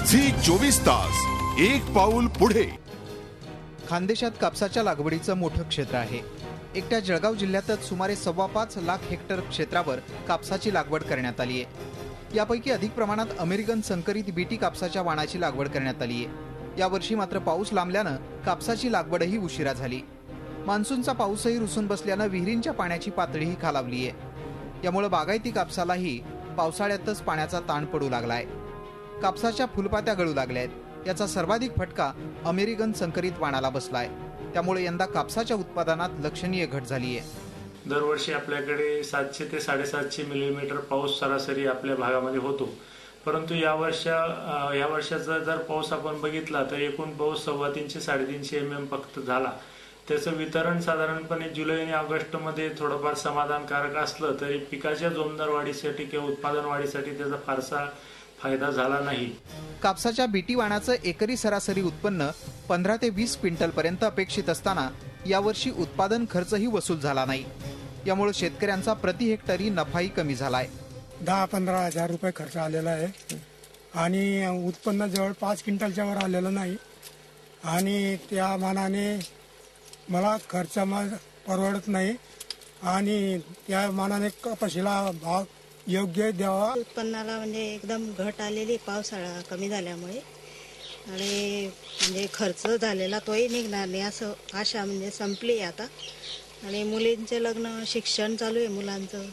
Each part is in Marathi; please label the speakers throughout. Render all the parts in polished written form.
Speaker 1: झी 24 तास एक पाऊल पुढे।
Speaker 2: खानदेशात कापसाच्या लागवडीचं मोठं क्षेत्र आहे। एकट्या जळगाव जिल्ह्यातच सुमारे 5.25 लाख हेक्टर क्षेत्रावर कापसाची लागवड करण्यात आली आहे। यापैकी अधिक प्रमाणात अमेरिकन संकरित बीटी कापसाच्या वाणाची लागवड करण्यात आली आहे। यावर्षी मात्र पाऊस लांबल्यानं कापसाची लागवडही उशिरा झाली। मान्सूनचा पाऊसही रुसून बसल्यानं विहिरींच्या पाण्याची पातळीही खालावली आहे। यामुळे बागायती कापसालाही पावसाळ्यातच पाण्याचा ताण पडू लागलाय। कापसाच्या फुलपात्या गळू लागल्या आहेत। याचा सर्वाधिक फटका अमेरिकन संकरित वाणाला बसलाय। त्यामुळे यंदा कापसाच्या उत्पादनात लक्षणीय घट झाली आहे।
Speaker 3: दरवर्षी आपल्याकडे 700 ते 750 मिलीमीटर पाऊस सरासरी आपल्या भागामध्ये होतो, परंतु या वर्षाचा जर पाऊस आपण बघितला तर एकूण पाऊस 350-350 mm फक्त झाला। त्याचं वितरण साधारणपणे जुलै आणि ऑगस्ट मध्ये थोडंफार समाधानकारक असलं तरी पिकाच्या जोमदार वाढीसाठी किंवा उत्पादन वाढीसाठी त्याचा फारसा फायदा झाला नाही।
Speaker 2: कापसाच्या बीटी वाणाचं एकरी सरासरी उत्पन्न 15 ते 20 क्विंटल पर्यंत अपेक्षित असताना यावर्षी उत्पादन खर्चही वसूल झाला नाही। यामुळे शेतकऱ्यांचा प्रति हेक्टरी नफाही कमी झालाय।
Speaker 4: 10-15 हजार रुपये खर्च आलेला आहे आणि उत्पन्न जवळ 5 क्विंटलच्या वर आलेलं नाही आणि त्या मानाने मला खर्च परवडत नाही आणि त्या मानाने कपाशीला भाव योग्य द्यावा।
Speaker 5: उत्पन्नाला म्हणजे एकदम घट आलेली पावसाळा कमी झाल्यामुळे आणि म्हणजे खर्च झालेला तोही निघणार नाही असं आशा म्हणजे संपली आता। आणि मुलींचे लग्न शिक्षण चालू आहे मुलांचं,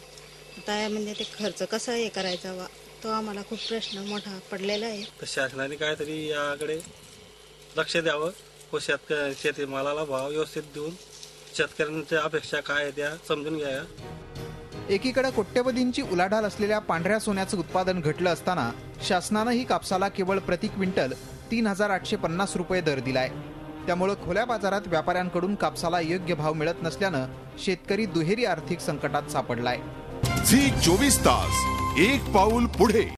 Speaker 5: आता म्हणजे ते खर्च कसा हे करायचा तो आम्हाला खूप प्रश्न मोठा पडलेला आहे।
Speaker 6: तर शासनाने काहीतरी याकडे लक्ष द्यावं व शेतीमालाला भाव व्यवस्थित देऊन शेतकऱ्यांच्या अपेक्षा काय आहे त्या समजून घ्याव्या।
Speaker 2: एकीकडे कोट्यवधींची उलाढाल असलेल्या पांढऱ्या सोन्याचं उत्पादन घटलं असताना शासनानंही कापसाला केवळ प्रति क्विंटल 3850 रुपये दर दिलाय। त्यामुळे खुल्या बाजारात व्यापाऱ्यांकडून कापसाला योग्य भाव मिळत नसल्यानं शेतकरी दुहेरी आर्थिक संकटात सापडलाय।
Speaker 1: झी 24 तास एक पाऊल पुढे।